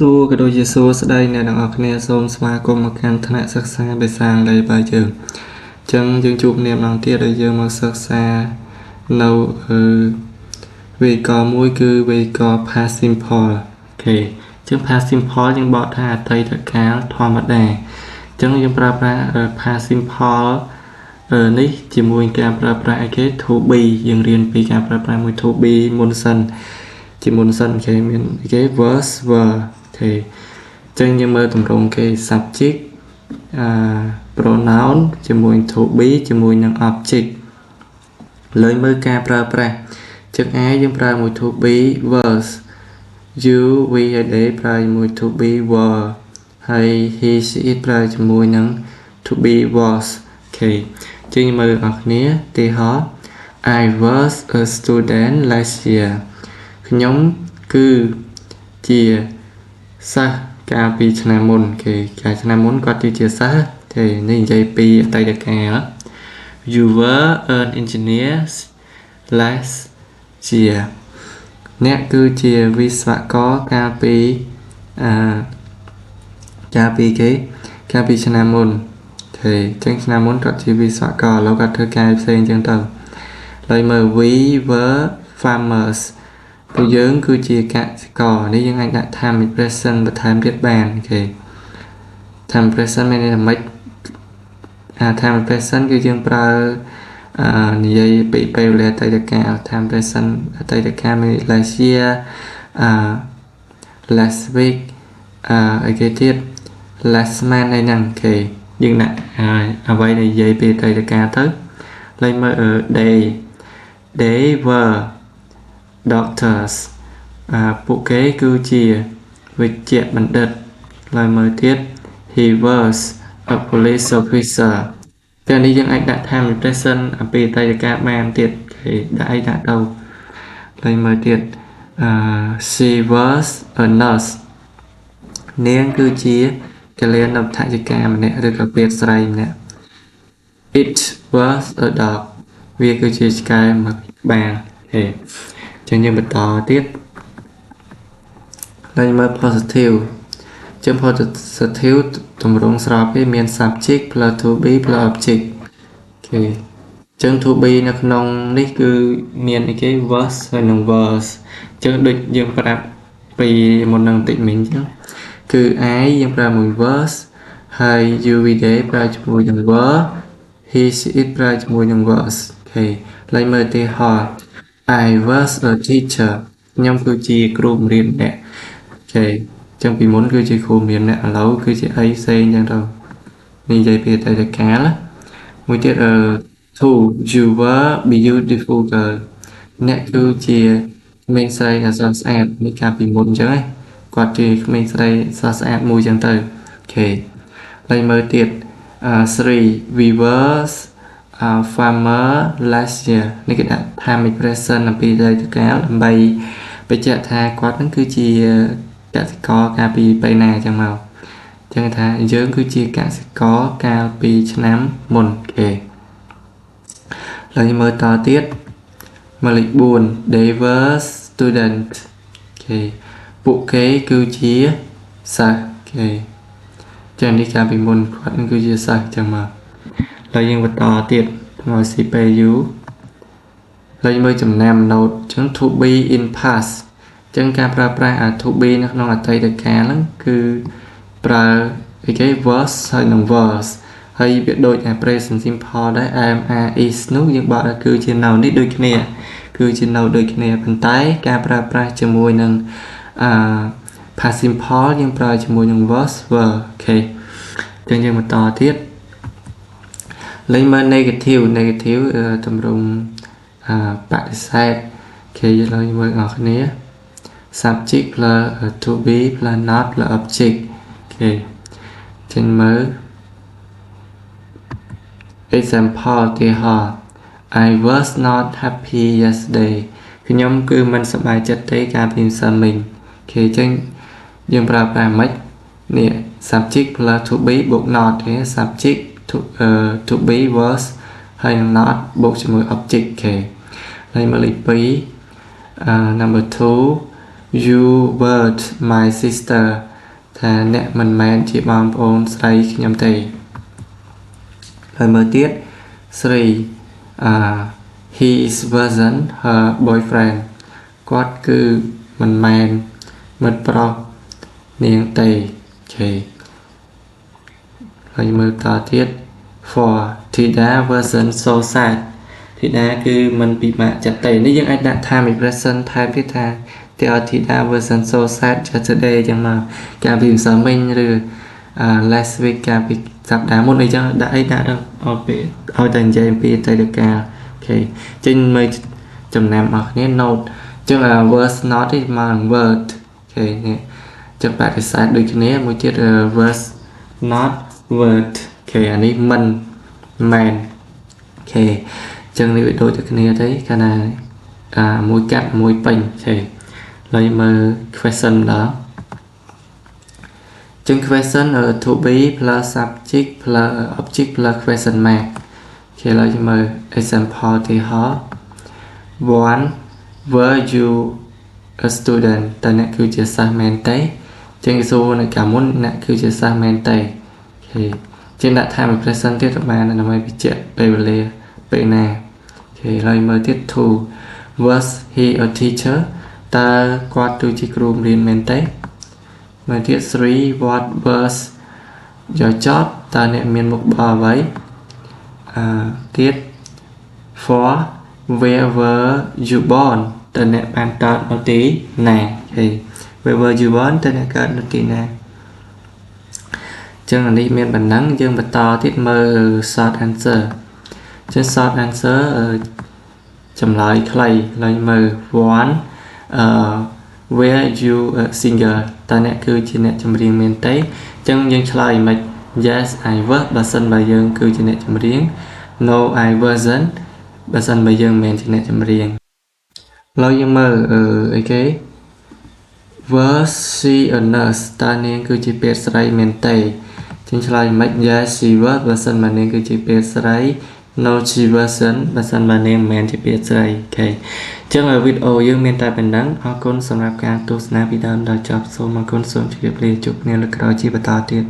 សួរក៏ដូចជាសួស្តីអ្នកទាំងអស់គ្នាសូមស្វាគមន៍មកកាន់ថ្នាក់សិក្សាភាសាអង់គ្លេសរបស់យើងអញ្ចឹងយើងជួបគ្នាម្ដងទៀតហើយយើងមកសិក្សានៅវេយ្យាករណ៍មួយគឺវេយ្យាករណ៍ past simple អូខេអញ្ចឹង past simple យើងបកថាអតីតកាលធម្មតាអញ្ចឹងយើងប្រើប្រាស់ past simple នេះជាមួយការប្រើប្រាស់អីគេ to be យើងរៀនពីការប្រើប្រាស់មួយ to be មុនសិនជាមុនសិនគេមានអីគេ verse were អូខេចឹងយើងមើលទម្រង់គេ subject pronoun ជាមួយ to be ជាមួយនឹង object លើមើលការប្រើប្រាស់ចឹងយើងប្រើមួយ to be verse you we ហើយ they ប្រើជាមួយ to be were ហើយ he she it ប្រើជាមួយនឹង to be was អូខេចឹងមើលអ្នកគ្នាទីហោ I was a student last year ខ្ញុំគឺជាសិស្សកាលពីឆ្នាំមុនគេកាលឆ្នាំមុនគាត់គឺជាសិស្សទេនេះនិយាយពីអតីតកាល You were an engineer last year អ្នកគឺជាវិស្វករកាលពីឆ្នាំមុនទេចឹងឆ្នាំមុនគាត់ជាវិស្វករឥឡូវគាត់ធ្វើការផ្សេងចឹងទៅហើយមើល We were farmers ពួកយើងគឺជាកសិករនេះយើងអាចដាក់ time present បន្ថែមទៀតបានអូខេ time present មានន័យថាម៉េចtime present គឺយើងប្រើនិយាយពីពេលវេលាអតីតកាល time present អតីតកាលមាន last year last week អីគេទៀត last month អីហ្នឹងអូខេយើងដាក់អ្វីដែលនិយាយពីអតីតកាលទៅហើយមើល they were doctors ពួកគេគឺជាវេជ្ជបណ្ឌិតហើយមើលទៀត he was a police officer តែនេះយើងអាចដាក់ time present អំពីអតីតកាលបានទៀតគេដាក់អីដាក់ទៅហើយមើលទៀត she was a nurse នាងគឺជាកល្យាណថវិកាម្នាក់ឬក៏ពាក្យស្រីម្នាក់ it was a dog វាគឺជាឆ្កែមួយក្បាលអូចឹងយើងបន្តទៀតហើយមើល positive ចឹង positive ទម្រង់ស្របគេមាន subject plus to be plus object អូខេចឹង to be នៅក្នុងនេះគឺមានអីគេ verse ហើយនិង verse ចឹងដូចយើងប្រាប់ពីមុននឹងបន្តិចមិញចឹងគឺ I យើងប្រើមួយ verse ហើយ you we they ប្រើជាមួយនឹង were he she it ប្រើជាមួយនឹង verse អូខេហើយមើលទីហោ I was a teacher ខ្ញុំគឺជាគ្រូបង្រៀនម្នាក់អូខេចឹងពីមុនគឺជាគ្រូបង្រៀនម្នាក់ឥឡូវគឺជាអីផ្សេងចឹងទៅនេះនិយាយពីអតីតកាលមួយទៀតto you were beautiful girl អ្នកគឺជាក្មេងស្រីដែលស្រស់ស្អាតនេះកាលពីមុនចឹងឯងគាត់ជាក្មេងស្រីស្រស់ស្អាតមួយចឹងទៅអូខេហើយមើលទៀត3 we were farmer last year នេះគេដាក់ time present អំពីអតីតកាលដើម្បីបញ្ជាក់ថាគាត់នឹងគឺជាកសិករកាលពីពេលណាចឹងមកចឹងថាយើងគឺជាកសិករកាលពីឆ្នាំមុនគេហើយមើលតទៀតមកលេខ4 they were student គេពួកគេគឺជាសិស្សគេចឹងនេះកាលពីមុនគាត់នឹងគឺជាសិស្សចឹងមកហើយយើងបន្តទៀតមក CPU ហើយមើលចំណាំ note ចឹង to be in past ចឹងការប្រើប្រាស់ to be នៅក្នុងអតីតកាលហ្នឹងគឺប្រើអីគេ was ហើយនឹង was ហើយវាដូច present simple ដែរ am are is នោះយើងបកថាគឺជា now នេះដូចគ្នាគឺជា now ដូចគ្នាប៉ុន្តែការប្រើប្រាស់ជាមួយនឹងpast simple យើងប្រើជាមួយនឹង was were អូខេចឹងយើងបន្តទៀតលេខមើល negative ទម្រង់បដិសេធគេឡើយមើលអ្នកគ្នា subject plus to be plus not plus object គេចឹងមើល example ទីហោ I was not happy yesterday ខ្ញុំគឺមិនសប្បាយចិត្តទេកាលពីម្សិលមិញគេចឹងយើងប្រើប្រាស់ម៉េចនេះ subject plus to be បូក not ទេ subject to be was ហើយ not បូកជាមួយ object គេហើយមកលេខ2 number 2 you were my sister ថាអ្នកមិនមែនជាបងប្អូនស្រីខ្ញុំទេហើយមើលទៀតស្រី he is wasn't her boyfriend គាត់គឺមិនមែនមិត្តប្រុសនាងទេអូខេហើយមើលតទៀត for Thida wasn't so sad Thida គឺមិនពិបាកចិត្តទេនេះយើងអាចដាក់ time present ថែមទៀតថា Thida wasn't so sad yesterday ចឹងមកកាលពីម្សិលមិញឬlast week កាលពីសប្តាហ៍មុនអីចឹងដាក់អីដាក់ដល់ឲ្យពេលឲ្យតែនិយាយអំពីអតីតកាលអូខេចេញមើលចំណាំអស់គ្នា note ចឹងverse not នេះមក word អូខេនេះចឹងបដិសេធដូចគ្នាមួយទៀត verse not word អូខេអានេះមិនមែនអូខេចឹងនេះវាដូចតែគ្នាទេកាលណាមួយកាត់មួយពេញអូខេហើយមើល question ដល់ចឹង question to be plus subject plus object plus question mark គេឡើយមើល example ទីហោ one were you a student តើអ្នកគឺជាសិស្សមែនទេចឹងគេសួរនៅកាលមុនអ្នកគឺជាសិស្សមែនទេអូខេចឹងដាក់ time present ទៀតបានដើម្បីបញ្ជាក់ពេលវេលាពេលណាអូខេហើយមើលទៀត two was he a teacher តើគាត់គឺជាគ្រូរៀនមែនទេមើលទៀត three what was your job តើអ្នកមានមុខរបរអ្វីទៀត four where were you born តើអ្នកបានកើតនៅទីណាអូខេ where were you born តើអ្នកកើតនៅទីណាចឹងអានេះមានប៉ុណ្ណឹងយើងបន្តទៀតមើល short answer ចឹង short answer ចម្លើយខ្លីឡើយមើល one where you a singer តើអ្នកគឺជាអ្នកចម្រៀងមែនទេចឹងយើងឆ្លើយមិន yes I was បើសិនបើយើងគឺជាអ្នកចម្រៀង no I wasn't បើសិនបើយើងមិនមែនជាអ្នកចម្រៀងឡើយយើងមើលអីគេ was she a nurse តើនាងគឺជាពេទ្យស្រីមែនទេចឹងឆ្លើយមិន yes she was បើសិនបើនាងគឺជាពេទ្យស្រី no she wasn't បើសិនបើនាងមិនមែនជាពេទ្យស្រីអូខេចឹងវីដេអូយើងមានតែប៉ុណ្ណឹងអរគុណសម្រាប់ការទស្សនាពីដើមដល់ចប់សូមអរគុណសូមជម្រាបលាជួបគ្នាលើកក្រោយជាបន្តទៀត